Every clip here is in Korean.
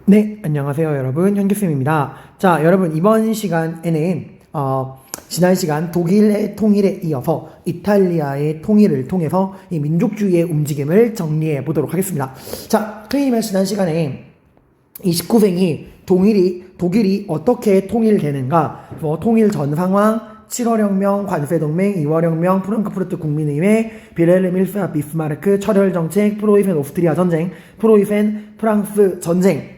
네, 안녕하세요 여러분, 현규쌤입니다. 자, 여러분 이번 시간에는 지난 시간 독일의 통일에 이어서 이탈리아의 통일을 통해서 이 민족주의의 움직임을 정리해 보도록 하겠습니다. 자, 선생님은 지난 시간에 29세기 독일이 어떻게 통일되는가, 통일 전 상황, 7월혁명, 관세동맹, 2월혁명, 프랑크푸르트 국민의회, 빌헬름 1세 비스마르크, 철혈정책, 프로이센 오스트리아 전쟁, 프로이센 프랑스 전쟁,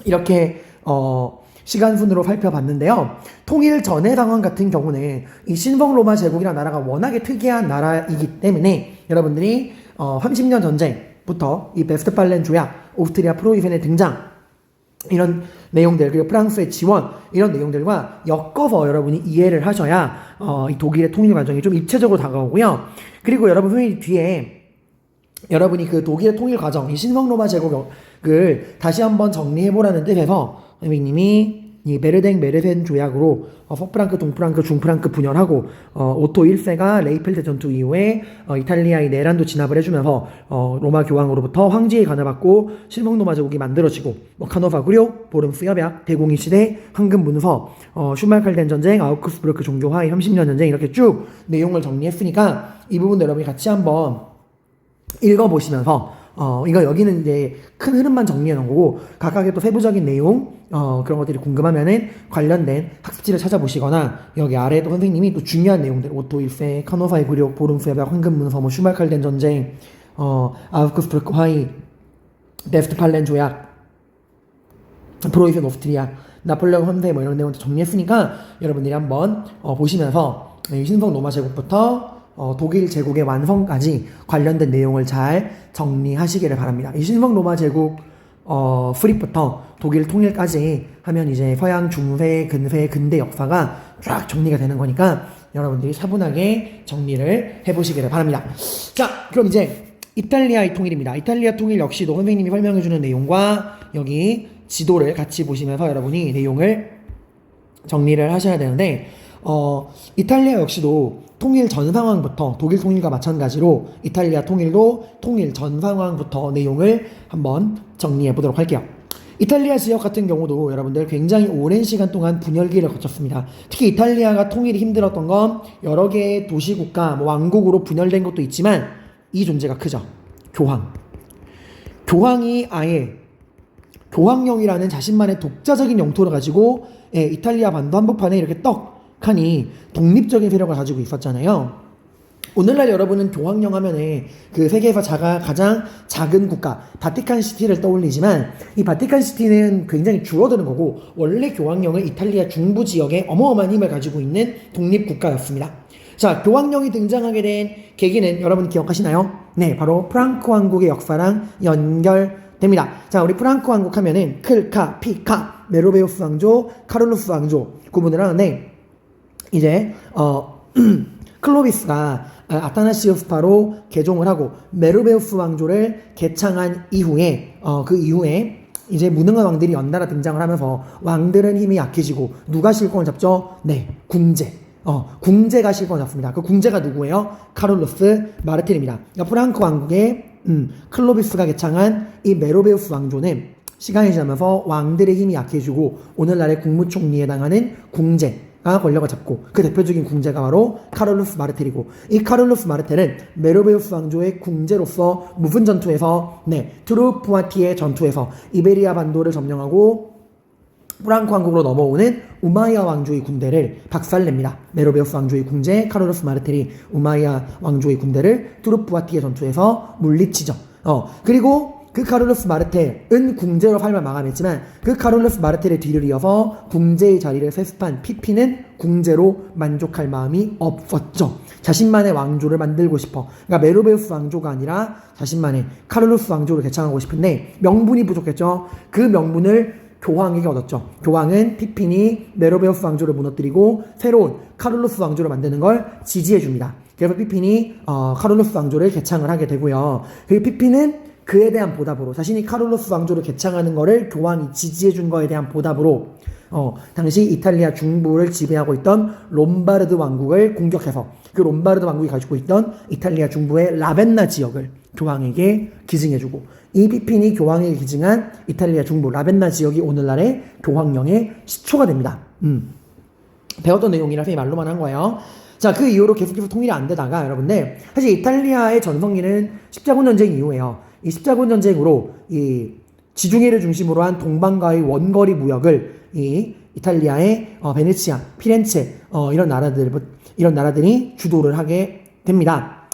이렇게 시간 순으로 살펴봤는데요. 통일 전의 상황 같은 경우는 이 신성 로마 제국이라는 나라가 워낙에 특이한 나라이기 때문에 여러분들이 30년 전쟁부터 이 베스트팔렌 조약, 오스트리아 프로이센의 등장, 이런 내용들, 그리고 프랑스의 지원, 이런 내용들과 엮어서 여러분이 이해를 하셔야 이 독일의 통일 과정이 좀 입체적으로 다가오고요. 그리고 여러분 선생님 뒤에 여러분이 그 독일의 통일 과정, 이 신성 로마 제국을 다시 한번 정리해보라는 뜻에서 선생님이 이 메르덴 조약으로 서프랑크, 동프랑크, 중프랑크 분열하고 오토 1세가 레이펠드 전투 이후에 이탈리아의 내란도 진압을 해주면서 로마 교황으로부터 황제의 관을 받고 신성 로마 제국이 만들어지고 카노바 구력, 보름스 협약, 대공의 시대, 황금 문서, 슈말칼덴 전쟁, 아우크스부르크 종교 화해 30년 전쟁, 이렇게 쭉 내용을 정리했으니까 이 부분 여러분이 같이 한번 읽어보시면서 이거 여기는 이제 큰 흐름만 정리해 놓은 거고, 각각의 또 세부적인 내용 그런 것들이 궁금하면은 관련된 학습지를 찾아보시거나, 여기 아래에 또 선생님이 또 중요한 내용들, 오토 1세, 카노사의 굴욕, 보름스 협약, 황금 문서, 슈말칼덴 전쟁, 아우크스부르크 화의, 베스트팔렌 조약, 프로이센 오스트리아, 나폴레옹 3세 이런 내용들 정리했으니까 여러분들이 한번 보시면서 신성 로마 제국부터 독일 제국의 완성까지 관련된 내용을 잘 정리하시기를 바랍니다. 이 신성 로마 제국 수립부터 독일 통일까지 하면 이제 서양 중세, 근세, 근대 역사가 쫙 정리가 되는 거니까 여러분들이 차분하게 정리를 해보시기를 바랍니다. 자, 그럼 이제 이탈리아의 통일입니다. 이탈리아 통일 역시도 선생님이 설명해주는 내용과 여기 지도를 같이 보시면서 여러분이 내용을 정리를 하셔야 되는데, 이탈리아 역시도 통일 전 상황부터, 독일 통일과 마찬가지로 이탈리아 통일도 통일 전 상황부터 내용을 한번 정리해 보도록 할게요. 이탈리아 지역 같은 경우도 여러분들 굉장히 오랜 시간 동안 분열기를 거쳤습니다. 특히 이탈리아가 통일이 힘들었던 건 여러 개의 도시국가, 왕국으로 분열된 것도 있지만 이 존재가 크죠. 교황이 아예 교황령이라는 자신만의 독자적인 영토를 가지고 이탈리아 반도 한복판에 이렇게 떡하니 독립적인 세력을 가지고 있었잖아요. 오늘날 여러분은 교황령 하면은 그 세계에서 가장 작은 국가 바티칸 시티를 떠올리지만, 이 바티칸 시티는 굉장히 줄어드는 거고, 원래 교황령은 이탈리아 중부 지역에 어마어마한 힘을 가지고 있는 독립국가였습니다. 자, 교황령이 등장하게 된 계기는 여러분 기억하시나요? 네, 바로 프랑크 왕국의 역사랑 연결됩니다. 자, 우리 프랑크 왕국 하면은 클카, 피카, 메로베우스 왕조, 카를로스 왕조 구분을 하는데, 이제 클로비스가 아타나시우스파로 개종을 하고 메르베우스 왕조를 개창한 이후에 그 이후에 이제 무능한 왕들이 연달아 등장을 하면서 왕들은 힘이 약해지고 누가 실권을 잡죠? 네, 궁제가 실권을 잡습니다. 그 궁제가 누구예요? 카를로스 마르텔입니다. 그러니까 프랑크 왕국의 클로비스가 개창한 이 메로베우스 왕조는 시간이 지나면서 왕들의 힘이 약해지고 오늘날의 국무총리에 해당하는 궁제가 권력을 잡고, 그 대표적인 궁제가 바로 카를로스 마르텔이고, 이 카를로스 마르텔은 메로베우스 왕조의 궁제로서 무슨 전투에서, 트루푸아티에 전투에서 이베리아 반도를 점령하고 프랑크 왕국으로 넘어오는 우마이야 왕조의 군대를 박살냅니다. 메로베우스 왕조의 궁제 카를로스 마르텔이 우마이야 왕조의 군대를 트루푸아티의 전투에서 물리치죠. 그리고 그 카를로스 마르텔은 궁제로 삶을 마감했지만, 그 카를로스 마르텔의 뒤를 이어서 궁제의 자리를 세습한 피피는 궁제로 만족할 마음이 없었죠. 자신만의 왕조를 만들고 싶어. 그러니까 메로베우스 왕조가 아니라 자신만의 카를로스 왕조를 개창하고 싶은데 명분이 부족했죠. 그 명분을 교황에게 얻었죠. 교황은 피핀이 메로베우스 왕조를 무너뜨리고 새로운 카를로스 왕조를 만드는 걸 지지해줍니다. 그래서 피핀이 카를로스 왕조를 개창을 하게 되고요. 그 피핀은 그에 대한 보답으로, 자신이 카를로스 왕조를 개창하는 거를 교황이 지지해준 거에 대한 보답으로 당시 이탈리아 중부를 지배하고 있던 롬바르드 왕국을 공격해서 그 롬바르드 왕국이 가지고 있던 이탈리아 중부의 라벤나 지역을 교황에게 기증해주고, 이 피핀이 교황에게 기증한 이탈리아 중부 라벤나 지역이 오늘날의 교황령의 시초가 됩니다. 배웠던 내용이라 말로만 한 거예요. 자, 그 이후로 계속해서 통일이 안 되다가 여러분들, 사실 이탈리아의 전성기는 십자군 전쟁 이후에요. 이 십자군 전쟁으로 이 지중해를 중심으로 한 동방과의 원거리 무역을 이 이탈리아의 베네치아, 피렌체 이런 나라들이 주도를 하게 됩니다.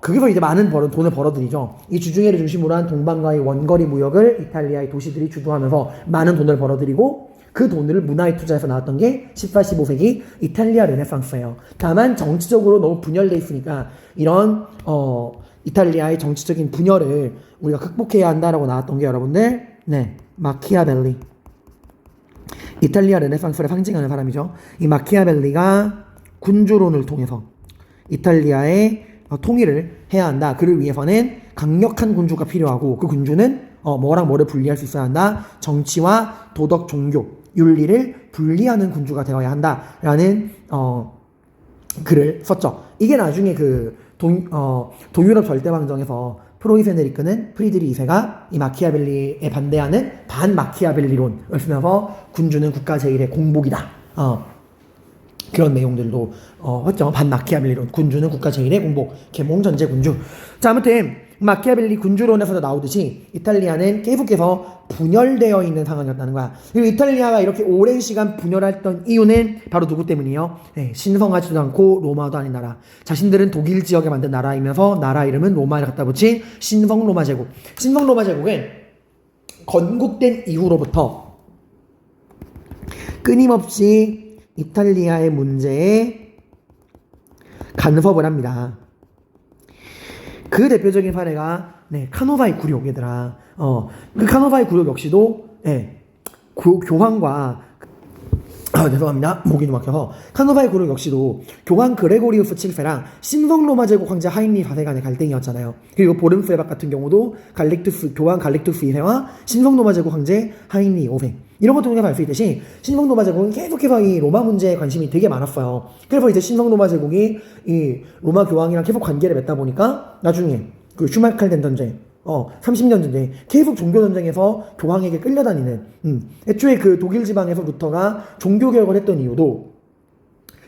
거기서 이제 많은 돈을 벌어들이죠. 이 지중해를 중심으로 한 동방과의 원거리 무역을 이탈리아의 도시들이 주도하면서 많은 돈을 벌어들이고, 그 돈을 문화에 투자해서 나왔던 게 14, 15세기 이탈리아 르네상스예요. 다만 정치적으로 너무 분열돼 있으니까 이런 이탈리아의 정치적인 분열을 우리가 극복해야 한다라고 나왔던 게 여러분들, 마키아벨리. 이탈리아 르네상스를 상징하는 사람이죠. 이 마키아벨리가 군주론을 통해서 이탈리아의 통일을 해야 한다. 그를 위해서는 강력한 군주가 필요하고, 그 군주는 뭐랑 뭐를 분리할 수 있어야 한다. 정치와 도덕, 종교, 윤리를 분리하는 군주가 되어야 한다라는 글을 썼죠. 이게 나중에 동유럽 절대왕정에서 프로이세네리크는 프리드리 2세가 이 마키아벨리에 반대하는 반마키아벨리론을 쓰면서 군주는 국가 제일의 공복이다. 그런 내용들도 했죠. 반마키아벨리론, 군주는 국가 제일의 공복, 계몽전제 군주. 자, 아무튼 마키아벨리 군주론에서도 나오듯이 이탈리아는 계속해서 분열되어 있는 상황이었다는 거야. 그리고 이탈리아가 이렇게 오랜 시간 분열했던 이유는 바로 누구 때문이에요? 신성하지도 않고 로마도 아닌 나라. 자신들은 독일 지역에 만든 나라이면서 나라 이름은 로마를 갖다 붙인 신성 로마 제국. 신성 로마 제국은 건국된 이후로부터 끊임없이 이탈리아의 문제에 간섭을 합니다. 그 대표적인 사례가 카노바의 굴욕, 얘들아. 그 카노바의 굴욕 역시도 교황과 죄송합니다. 목이 좀 막혀서. 카노바의 굴욕 역시도 교황 그레고리우스 7세랑 신성 로마 제국 황제 하인리 4세 간의 갈등이었잖아요. 그리고 보름스에박 같은 경우도 교황 갈릭투스 2세와 신성 로마 제국 황제 하인리 5세. 이런 것도 우리가 알 수 있듯이 신성 로마 제국은 계속해서 이 로마 문제에 관심이 되게 많았어요. 그래서 이제 신성 로마 제국이 이 로마 교황이랑 계속 관계를 맺다 보니까 나중에 그 슈말칼덴 전쟁, 30년 전쟁, 계속 종교 전쟁에서 교황에게 끌려다니는, 애초에 그 독일 지방에서 루터가 종교 개혁을 했던 이유도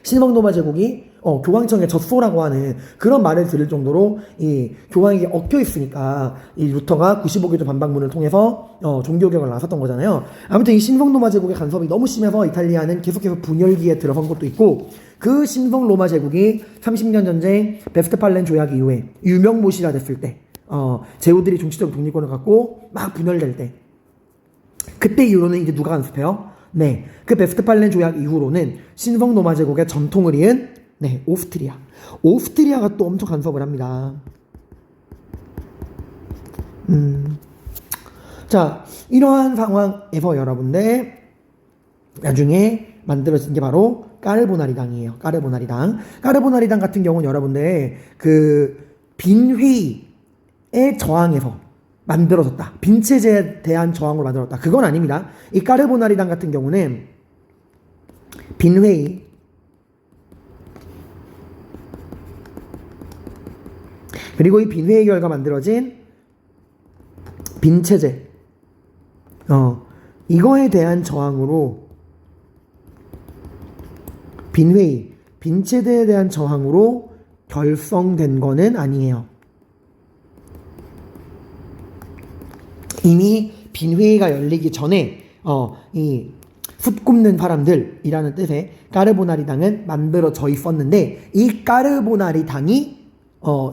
신성 로마 제국이 교황청의 젖소라고 하는 그런 말을 들을 정도로 이 교황에게 얽혀 있으니까 이 루터가 95개조 반박문을 통해서 종교개혁을 나섰던 거잖아요. 아무튼 이 신성 로마 제국의 간섭이 너무 심해서 이탈리아는 계속해서 분열기에 들어선 것도 있고, 그 신성 로마 제국이 30년 전쟁 베스트팔렌 조약 이후에 유명무실화 됐을 때, 제후들이 정치적 독립권을 갖고 막 분열될 때, 그때 이후로는 이제 누가 간섭해요? 그 베스트팔렌 조약 이후로는 신성 로마 제국의 전통을 이은 오스트리아. 오스트리아가 또 엄청 간섭을 합니다. 자, 이러한 상황에서 여러분들 나중에 만들어진 게 바로 까르보나리당이에요. 까르보나리당. 까르보나리당 같은 경우는 여러분들 그 빈회의에 저항해서 만들어졌다. 빈체제에 대한 저항으로 만들었다. 그건 아닙니다. 이 까르보나리당 같은 경우는 빈회의, 그리고 이 빈회의 결과 만들어진 빈체제, 이거에 대한 저항으로, 빈회의, 빈체제에 대한 저항으로 결성된 거는 아니에요. 이미 빈회의가 열리기 전에 이 숲 굽는 사람들이라는 뜻의 까르보나리당은 만들어져 있었는데, 이 까르보나리당이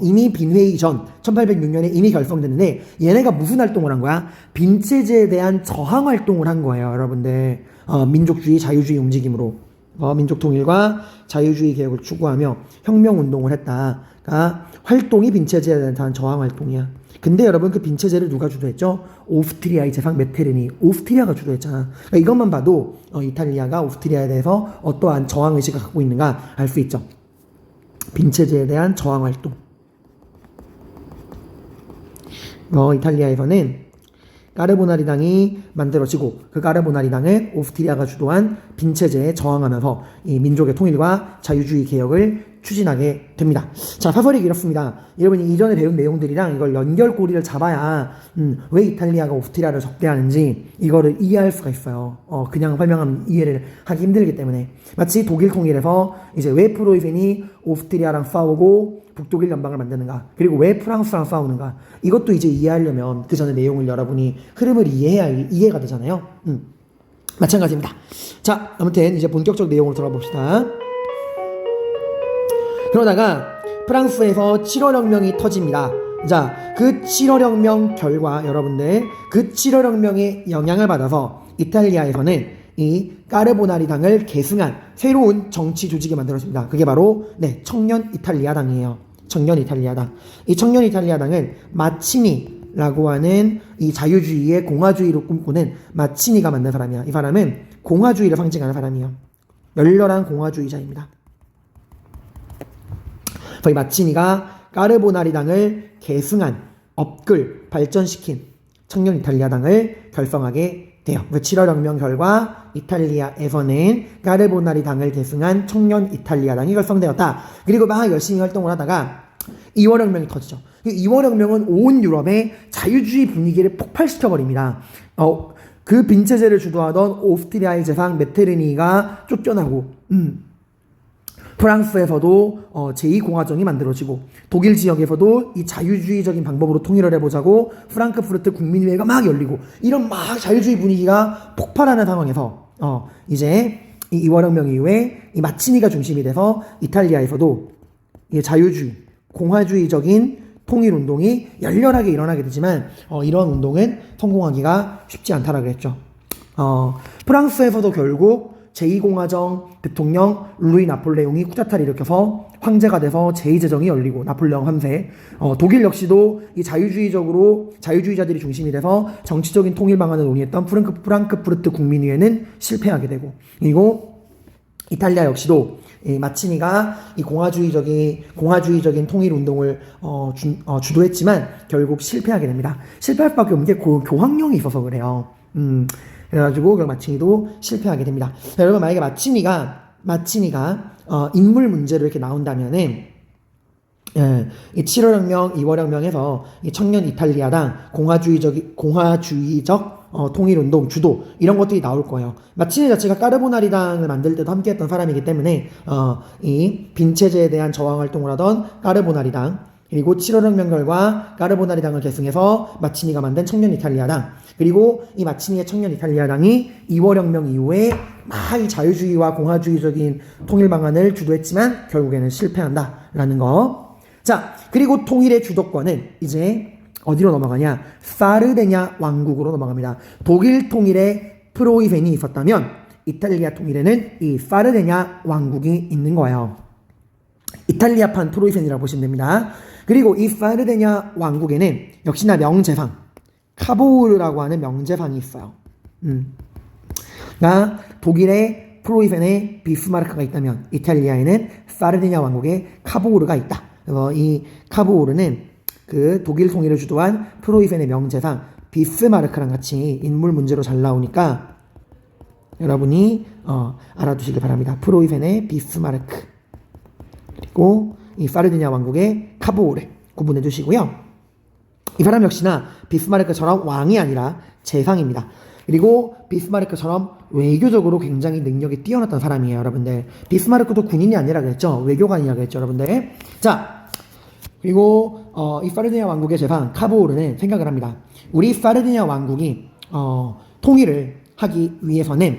이미 빈회의 전 1806년에 이미 결성됐는데, 얘네가 무슨 활동을 한 거야? 빈체제에 대한 저항 활동을 한 거예요, 여러분들. 민족주의, 자유주의 움직임으로 민족 통일과 자유주의 개혁을 추구하며 혁명 운동을 했다가 활동이 빈체제에 대한 저항 활동이야. 근데 여러분, 그 빈체제를 누가 주도했죠? 오스트리아의 제상 메테르니, 오스트리아가 주도했잖아. 그러니까 이것만 봐도 이탈리아가 오스트리아에 대해서 어떠한 저항 의식을 갖고 있는가 알 수 있죠. 빈체제에 대한 저항 활동. 이탈리아에서는 까르보나리당이 만들어지고 그 까르보나리당은 오스트리아가 주도한 빈체제에 저항하면서 이 민족의 통일과 자유주의 개혁을 추진하게 됩니다. 자, 사설이 이렇습니다. 여러분이 이전에 배운 내용들이랑 이걸 연결고리를 잡아야 왜 이탈리아가 오스트리아를 적대하는지 이거를 이해할 수가 있어요. 그냥 설명하면 이해를 하기 힘들기 때문에. 마치 독일 통일에서 이제 왜 프로이센이 오스트리아랑 싸우고 북독일 연방을 만드는가, 그리고 왜 프랑스랑 싸우는가, 이것도 이제 이해하려면 그 전에 내용을 여러분이 흐름을 이해해야 이해가 되잖아요. 마찬가지입니다. 자, 아무튼 이제 본격적 내용을 들어봅시다. 그러다가 프랑스에서 7월혁명이 터집니다. 자, 그 7월혁명 결과 여러분들 그 7월혁명의 영향을 받아서 이탈리아에서는 이 까르보나리당을 계승한 새로운 정치 조직이 만들어집니다. 그게 바로 청년 이탈리아당이에요. 청년 이탈리아당. 이 청년 이탈리아당은 마치니라고 하는 이 자유주의의 공화주의로 꿈꾸는 마치니가 만든 사람이야. 이 사람은 공화주의를 상징하는 사람이에요. 열렬한 공화주의자입니다. 이 마치니가 까르보나리당을 계승한, 업글, 발전시킨 청년 이탈리아당을 결성하게 돼요. 7월혁명 결과 이탈리아에서는 까르보나리당을 계승한 청년 이탈리아당이 결성되었다. 그리고 막 열심히 활동을 하다가 2월혁명이 터지죠. 2월혁명은 온 유럽의 자유주의 분위기를 폭발시켜버립니다. 그 빈체제를 주도하던 오스트리아의 재상 메테르니가 쫓겨나고 프랑스에서도 제2공화정이 만들어지고 독일 지역에서도 이 자유주의적인 방법으로 통일을 해보자고 프랑크푸르트 국민회의가 막 열리고 이런 막 자유주의 분위기가 폭발하는 상황에서 이제 이 2월혁명 이후에 이 마치니가 중심이 돼서 이탈리아에서도 이 자유주의, 공화주의적인 통일운동이 열렬하게 일어나게 되지만 이러한 운동은 성공하기가 쉽지 않다라고 했죠. 프랑스에서도 결국 제2공화정 대통령 루이 나폴레옹이 쿠데타를 일으켜서 황제가 돼서 제2제정이 열리고 나폴레옹 3세. 독일 역시도 이 자유주의자들이 중심이 돼서 정치적인 통일 방안을 논의했던 프랑크푸르트 국민회의는 실패하게 되고, 그리고 이탈리아 역시도 이 마치니가 이 공화주의적인 통일 운동을 주도했지만 결국 실패하게 됩니다. 실패할 수밖에 없는 게 교황령이 있어서 그래요. 그래가지고 그 마치니도 실패하게 됩니다. 자, 여러분 만약에 마치니가 인물 문제로 이렇게 나온다면은 이 7월혁명, 2월혁명에서 이 청년 이탈리아당 공화주의적 통일운동 주도 이런 것들이 나올 거예요. 마치니 자체가 까르보나리당을 만들 때도 함께했던 사람이기 때문에 이 빈체제에 대한 저항 활동을 하던 까르보나리당, 그리고 7월혁명 결과 까르보나리당을 계승해서 마치니가 만든 청년 이탈리아당, 그리고 이 마치니의 청년 이탈리아당이 2월혁명 이후에 막 이 자유주의와 공화주의적인 통일 방안을 주도했지만 결국에는 실패한다라는 거. 자, 그리고 통일의 주도권은 이제 어디로 넘어가냐? 사르데냐 왕국으로 넘어갑니다. 독일 통일에 프로이센이 있었다면 이탈리아 통일에는 이 사르데냐 왕국이 있는 거예요. 이탈리아판 프로이센이라고 보시면 됩니다. 그리고 이 사르데냐 왕국에는 역시나 명제상, 카보우르라고 하는 명제상이 있어요. 그러니까 독일의 프로이센에 비스마르크가 있다면 이탈리아에는 사르데냐 왕국에 카보우르가 있다. 그래서 이 카보우르는 그 독일 통일을 주도한 프로이센의 명제상 비스마르크랑 같이 인물 문제로 잘 나오니까 여러분이 알아두시길 바랍니다. 프로이센의 비스마르크, 그리고 이 사르디냐 왕국의 카보우르 구분해 주시고요. 이 사람 역시나 비스마르크처럼 왕이 아니라 제상입니다. 그리고 비스마르크처럼 외교적으로 굉장히 능력이 뛰어났던 사람이에요, 여러분들. 비스마르크도 군인이 아니라 그랬죠. 외교관이라 그랬죠, 여러분들. 자, 그리고 이 사르디냐 왕국의 제상 카보우르는 생각을 합니다. 우리 사르디냐 왕국이 통일을 하기 위해서는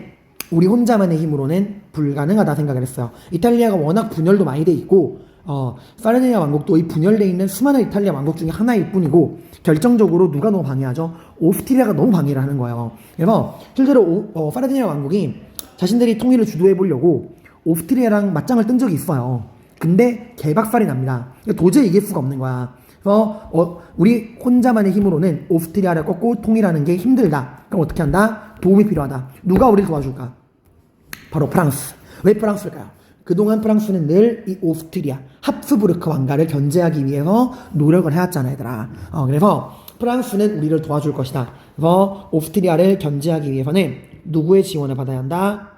우리 혼자만의 힘으로는 불가능하다 생각을 했어요. 이탈리아가 워낙 분열도 많이 돼 있고 사르디냐 왕국도 이 분열되어 있는 수많은 이탈리아 왕국 중에 하나일 뿐이고, 결정적으로 누가 너무 방해하죠? 오스트리아가 너무 방해를 하는 거예요. 그래서 실제로 사르디냐 왕국이 자신들이 통일을 주도해 보려고 오스트리아랑 맞짱을 뜬 적이 있어요. 근데 개박살이 납니다. 도저히 이길 수가 없는 거야. 그래서 우리 혼자만의 힘으로는 오스트리아를 꺾고 통일하는 게 힘들다. 그럼 어떻게 한다? 도움이 필요하다. 누가 우리를 도와줄까? 바로 프랑스. 왜 프랑스일까요? 그동안 프랑스는 늘 이 오스트리아, 합스부르크 왕가를 견제하기 위해서 노력을 해왔잖아, 얘들아. 그래서 프랑스는 우리를 도와줄 것이다. 그래서 오스트리아를 견제하기 위해서는 누구의 지원을 받아야 한다?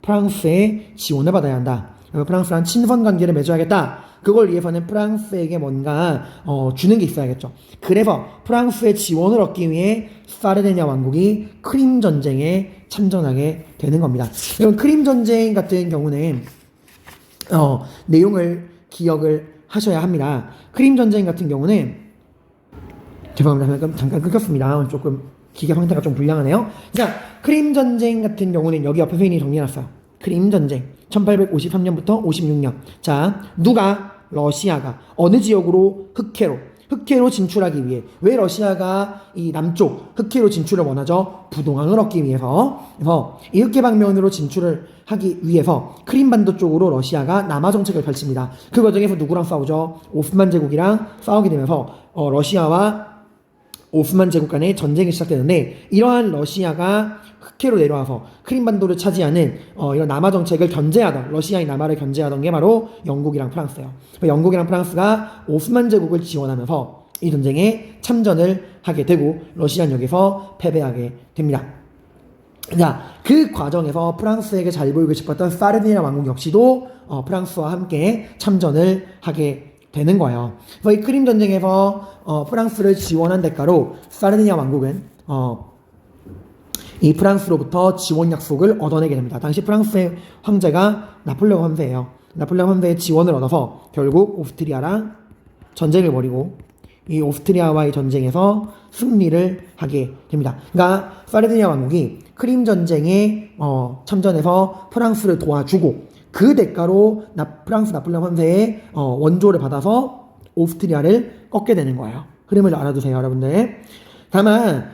프랑스의 지원을 받아야 한다. 프랑스랑 친선 관계를 맺어야겠다. 그걸 위해서는 프랑스에게 뭔가 주는 게 있어야겠죠. 그래서 프랑스의 지원을 얻기 위해 사르디냐 왕국이 크림 전쟁에 참전하게 되는 겁니다. 여러분 크림 전쟁 같은 경우는 내용을 기억을 하셔야 합니다. 크림 전쟁 같은 경우는 죄송합니다. 잠깐 끊겼습니다. 조금 기계 상태가 좀 불량하네요. 자, 크림 전쟁 같은 경우는 여기 옆에 회인이 정리해놨어요. 크림 전쟁 1853년부터 56년. 자, 누가 러시아가 어느 지역으로 흑해로 진출하기 위해 왜 러시아가 이 남쪽 흑해로 진출을 원하죠? 부동항을 얻기 위해서. 그래서 이 흑해 방면으로 진출을 하기 위해서 크림반도 쪽으로 러시아가 남하 정책을 펼칩니다. 그 과정에서 누구랑 싸우죠? 오스만 제국이랑 싸우게 되면서 러시아와 오스만 제국 간의 전쟁이 시작되는데 이러한 러시아가 흑해로 내려와서 크림반도를 차지하는 이런 남하 정책을 견제하던 러시아의 남하를 견제하던 게 바로 영국이랑 프랑스예요. 영국이랑 프랑스가 오스만 제국을 지원하면서 이 전쟁에 참전을 하게 되고 러시아는 여기서 패배하게 됩니다. 자, 그 과정에서 프랑스에게 잘 보이고 싶었던 사르디냐 왕국 역시도 프랑스와 함께 참전을 하게 되는 거예요. 그래서 이 크림 전쟁에서 프랑스를 지원한 대가로 사르디냐 왕국은 이 프랑스로부터 지원 약속을 얻어내게 됩니다. 당시 프랑스의 황제가 나폴레옹 황제예요. 나폴레옹 황제의 지원을 얻어서 결국 오스트리아랑 전쟁을 벌이고 이 오스트리아와의 전쟁에서 승리를 하게 됩니다. 그러니까 사르디냐 왕국이 크림 전쟁에 참전해서 프랑스를 도와주고 그 대가로 프랑스 나폴레옹 황제의 원조를 받아서 오스트리아를 꺾게 되는 거예요. 흐름을 알아두세요, 여러분들. 다만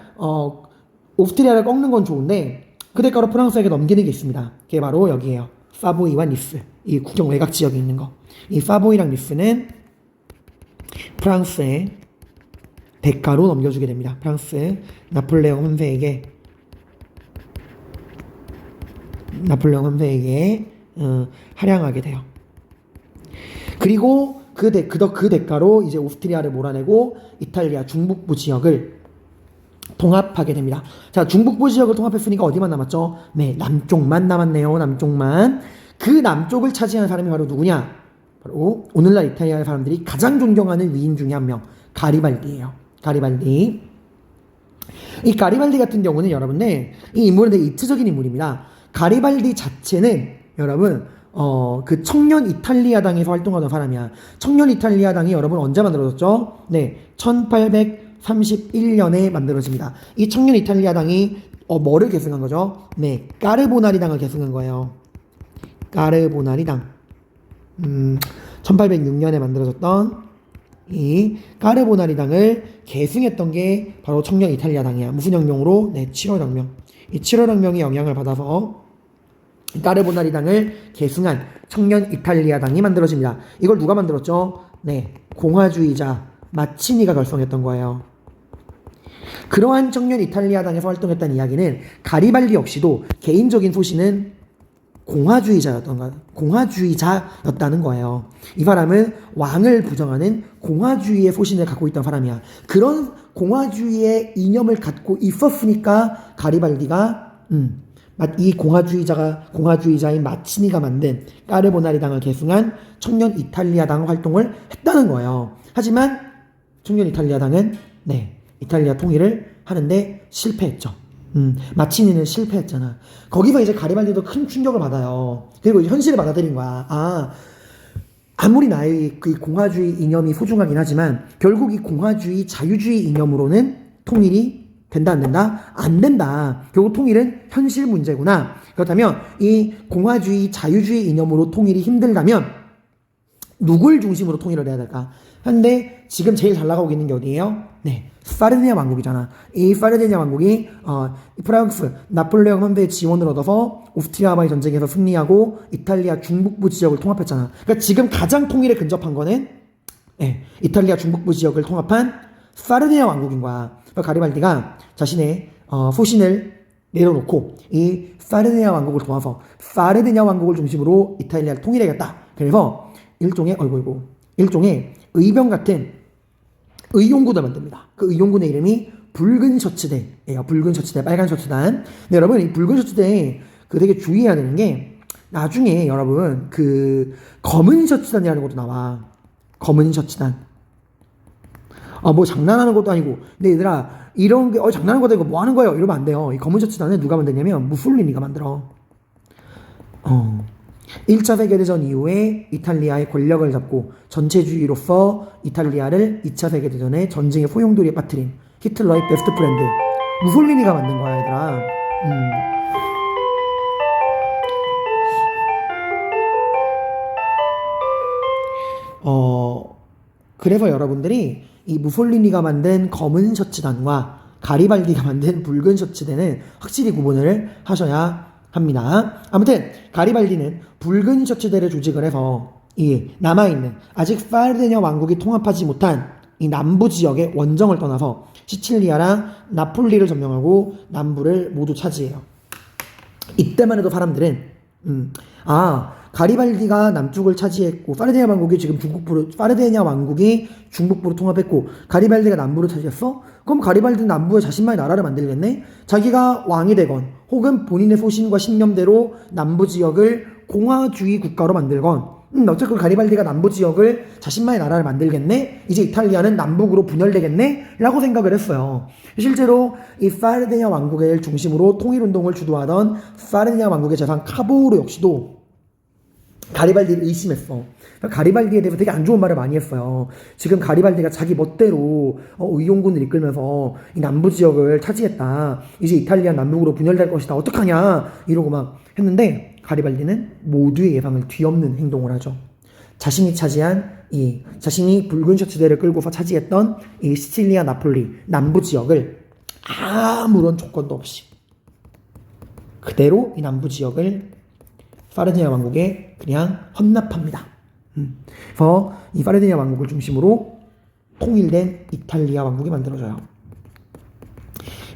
오스트리아를 꺾는 건 좋은데 그 대가로 프랑스에게 넘기는 게 있습니다. 그게 바로 여기에요. 사보이와 니스. 이 국경 외곽 지역에 있는 거. 이 사보이랑 니스는 프랑스의 대가로 넘겨주게 됩니다. 프랑스 나폴레옹 황제에게 할양하게 돼요. 그리고 그 대가로 이제 오스트리아를 몰아내고 이탈리아 중북부 지역을 통합하게 됩니다. 자, 중북부 지역을 통합했으니까 어디만 남았죠? 네, 남쪽만 남았네요. 남쪽만. 그 남쪽을 차지하는 사람이 바로 누구냐? 바로 오늘날 이탈리아 사람들이 가장 존경하는 위인 중에 한 명, 가리발디예요. 가리발디. 이 가리발디 같은 경우는 여러분들 이 인물은 되게 이트적인 인물입니다. 가리발디 자체는 여러분 그 청년 이탈리아당에서 활동하던 사람이야. 청년 이탈리아당이 여러분 언제 만들어졌죠? 네, 1831년에 만들어집니다. 이 청년 이탈리아당이 뭐를 계승한 거죠? 네, 까르보나리당을 계승한 거예요. 까르보나리당. 1806년에 만들어졌던 이 까르보나리당을 계승했던 게 바로 청년 이탈리아당이야. 무슨 혁명으로? 네, 7월 혁명. 이 7월 혁명의 영향을 받아서 까르보나리당을 계승한 청년 이탈리아당이 만들어집니다. 이걸 누가 만들었죠? 네, 공화주의자 마치니가 결성했던 거예요. 그러한 청년 이탈리아당에서 활동했다는 이야기는 가리발디 역시도 개인적인 소신은 공화주의자였다는 거예요. 이 사람은 왕을 부정하는 공화주의의 소신을 갖고 있던 사람이야. 그런 공화주의의 이념을 갖고 있었으니까 가리발디가 이 공화주의자인 마치니가 만든 까르보나리당을 계승한 청년 이탈리아당 활동을 했다는 거예요. 하지만 청년 이탈리아당은 이탈리아 통일을 하는데 실패했죠. 마치니는 실패했잖아. 거기서 이제 가리발디도 큰 충격을 받아요. 그리고 현실을 받아들인 거야. 아무리 나의 그 공화주의 이념이 소중하긴 하지만 결국 이 공화주의 자유주의 이념으로는 통일이 된다 안 된다? 안 된다. 결국 통일은 현실 문제구나. 그렇다면 이 공화주의 자유주의 이념으로 통일이 힘들다면 누굴 중심으로 통일을 해야 될까? 근데 지금 제일 잘 나가고 있는 게 어디예요? 네, 사르디냐 왕국이잖아. 이 사르디냐 왕국이 프랑스 나폴레옹 황제의 지원을 얻어서 오스트리아와의 전쟁에서 승리하고 이탈리아 중북부 지역을 통합했잖아. 그러니까 지금 가장 통일에 근접한 거는 이탈리아 중북부 지역을 통합한 사르디냐 왕국인 거야. 그러니까 가리발디가 자신의 소신을 내려놓고 이 사르디냐 왕국을 도와서 사르디냐 왕국을 중심으로 이탈리아를 통일해야겠다. 그래서 일종의 의병 같은 의용군을 만듭니다. 그 의용군의 이름이 붉은 셔츠대예요. 붉은 셔츠대, 빨간 셔츠단. 근데 여러분, 이 붉은 셔츠대 그 되게 주의해야 되는 게 나중에 여러분 그 검은 셔츠단이라는 것도 나와. 검은 셔츠단. 뭐 장난하는 것도 아니고. 근데 얘들아, 이런 게 장난하는 것도 아니고 뭐 하는 거예요? 이러면 안 돼요. 이 검은 셔츠단은 누가 만드냐면 무솔리니가 만들어. 1차 세계대전 이후에 이탈리아의 권력을 잡고 전체주의로서 이탈리아를 2차 세계대전의 전쟁의 소용돌이에 빠뜨린 히틀러의 베스트 프렌드 무솔리니가 만든 거야, 얘들아. 그래서 여러분들이 이 무솔리니가 만든 검은 셔츠단과 가리발디가 만든 붉은 셔츠단은 확실히 구분을 하셔야 합니다. 아무튼 가리발디는 붉은 셔츠대를 조직을 해서 이 남아있는 아직 사르디냐 왕국이 통합하지 못한 이 남부 지역의 원정을 떠나서 시칠리아랑 나폴리를 점령하고 남부를 모두 차지해요. 이때만 해도 사람들은 가리발디가 남쪽을 차지했고 사르디냐 왕국이 지금 사르디냐 왕국이 중북부로 통합했고 가리발디가 남부를 차지했어? 그럼 가리발디는 남부에 자신만의 나라를 만들겠네? 자기가 왕이 되건 혹은 본인의 소신과 신념대로 남부 지역을 공화주의 국가로 만들건 어쨌든 가리발디가 남부 지역을 자신만의 나라를 만들겠네? 이제 이탈리아는 남북으로 분열되겠네? 라고 생각을 했어요. 실제로 이 사르디냐 왕국을 중심으로 통일운동을 주도하던 사르디냐 왕국의 재상 카보르 역시도 가리발디를 의심했어. 가리발디에 대해서 되게 안 좋은 말을 많이 했어요. 지금 가리발디가 자기 멋대로 의용군을 이끌면서 이 남부 지역을 차지했다. 이제 이탈리아 남북으로 분열될 것이다. 어떡하냐 이러고 막 했는데 가리발디는 모두의 예상을 뒤엎는 행동을 하죠. 자신이 붉은 셔츠대를 끌고서 차지했던 이 시칠리아 나폴리 남부 지역을 아무런 조건도 없이 그대로 이 남부 지역을 사르디냐 왕국에 그냥 헌납합니다. 그래서 이 사르디냐 왕국을 중심으로 통일된 이탈리아 왕국이 만들어져요.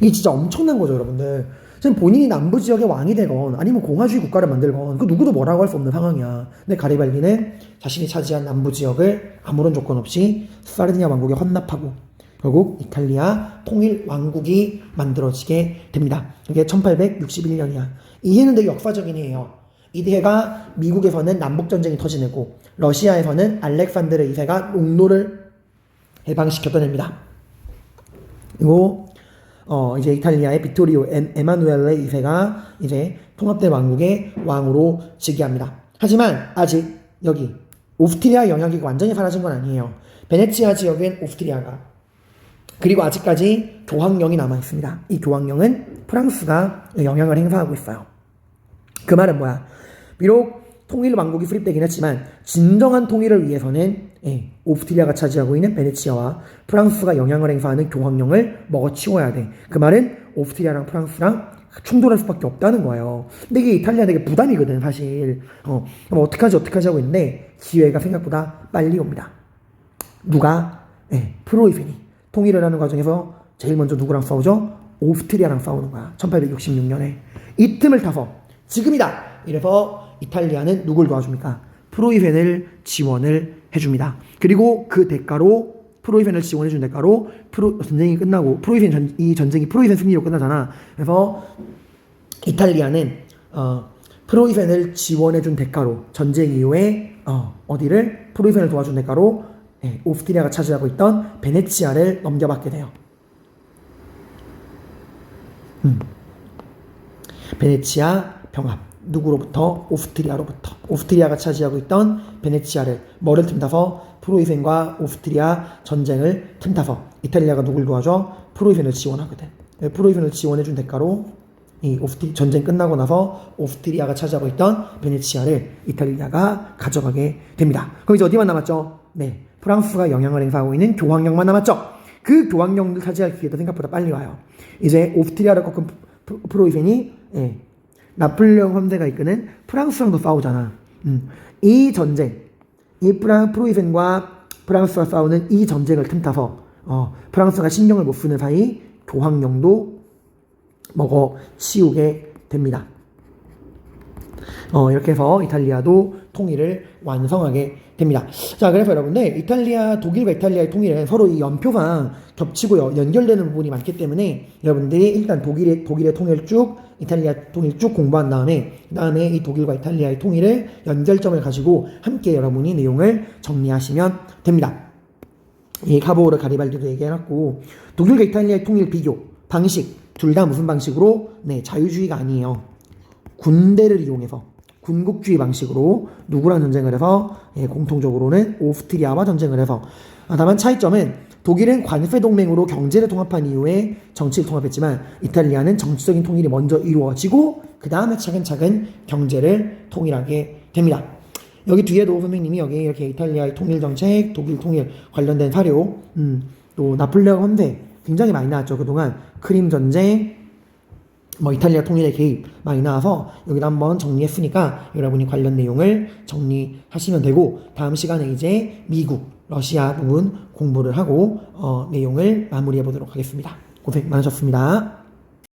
이게 진짜 엄청난 거죠, 여러분들. 지금 본인이 남부 지역의 왕이 되건 아니면 공화주의 국가를 만들건 그 누구도 뭐라고 할 수 없는 상황이야. 근데 가리발디는 자신이 차지한 남부 지역을 아무런 조건 없이 사르디냐 왕국에 헌납하고 결국 이탈리아 통일 왕국이 만들어지게 됩니다. 이게 1861년이야. 이 해는 되게 역사적인 해예요. 이 해가 미국에서는 남북전쟁이 터지고 러시아에서는 알렉산드르 2세가 농노를 해방시켰던 해입니다. 그리고 이제 이탈리아의 비토리오 에마누엘레 2세가 이제 통합된 왕국의 왕으로 즉위합니다. 하지만 아직 여기 오스트리아 영향이 완전히 사라진 건 아니에요. 베네치아 지역엔 오스트리아가 그리고 아직까지 교황령이 남아 있습니다. 이 교황령은 프랑스가 영향을 행사하고 있어요. 그 말은 뭐야? 비록 통일 왕국이 수립되긴 했지만 진정한 통일을 위해서는 오스트리아가 차지하고 있는 베네치아와 프랑스가 영향을 행사하는 교황령을 먹어치워야 돼. 그 말은 오스트리아랑 프랑스랑 충돌할 수밖에 없다는 거예요. 근데 이게 이탈리아 되게 부담이거든, 사실. 그럼 어떡하지 하고 있는데 기회가 생각보다 빨리 옵니다. 누가? 프로이센이 통일을 하는 과정에서 제일 먼저 누구랑 싸우죠? 오스트리아랑 싸우는 거야. 1866년에. 이 틈을 타서 지금이다! 이래서 이탈리아는 누굴 도와줍니까? 프로이센을 지원을 해줍니다. 그리고 그 대가로 프로이센을 지원해준 대가로 전쟁이 끝나고 이 전쟁이 프로이센 승리로 끝나잖아. 그래서 이탈리아는 프로이센을 지원해준 대가로 전쟁 이후에 어디를 프로이센을 도와준 대가로 오스트리아가 차지하고 있던 베네치아를 넘겨받게 돼요. 베네치아 병합. 누구로부터? 오스트리아로부터. 오스트리아가 차지하고 있던 베네치아를 뭐를 틈타서 프로이센과 오스트리아 전쟁을 틈타서 이탈리아가 누굴 도와줘? 프로이센을 지원하거든. 프로이센을 지원해준 대가로 이 전쟁 끝나고 나서 오스트리아가 차지하고 있던 베네치아를 이탈리아가 가져가게 됩니다. 그럼 이제 어디만 남았죠? 프랑스가 영향을 행사하고 있는 교황령만 남았죠. 그 교황령을 차지할 기회도 생각보다 빨리 와요. 이제 오스트리아를 꺾은 프로이센이 나폴레옹 3세가 이끄는 프랑스랑도 싸우잖아. 이 전쟁, 프로이센과 프랑스가 싸우는 이 전쟁을 틈타서 프랑스가 신경을 못 쓰는 사이 교황령도 먹어 치우게 됩니다. 이렇게 해서 이탈리아도 통일을 완성하게 됩니다. 자, 그래서 여러분들 독일과 이탈리아의 통일은 서로 이 연표상 겹치고요. 연결되는 부분이 많기 때문에 여러분들이 일단 독일의 통일 쭉, 이탈리아 통일 쭉 공부한 다음에 이 독일과 이탈리아의 통일을 연결점을 가지고 함께 여러분이 내용을 정리하시면 됩니다. 이 카보르 가리발디도 얘기해놨고, 독일과 이탈리아의 통일 비교 방식 둘 다 무슨 방식으로? 네, 자유주의가 아니에요. 군대를 이용해서 군국주의 방식으로 누구랑 전쟁을 해서? 예, 공통적으로는 오스트리아와 전쟁을 해서. 다만 차이점은 독일은 관세 동맹으로 경제를 통합한 이후에 정치를 통합했지만 이탈리아는 정치적인 통일이 먼저 이루어지고 그 다음에 차근차근 경제를 통일하게 됩니다. 여기 뒤에도 선생님이 여기 이렇게 이탈리아의 통일 정책, 독일 통일 관련된 사료, 또 나폴레옹 헌세 굉장히 많이 나왔죠. 그동안 크림 전쟁, 이탈리아 통일의 개입 많이 나와서 여기다 한번 정리했으니까 여러분이 관련 내용을 정리하시면 되고, 다음 시간에 이제 미국, 러시아 부분 공부를 하고 내용을 마무리해 보도록 하겠습니다. 고생 많으셨습니다.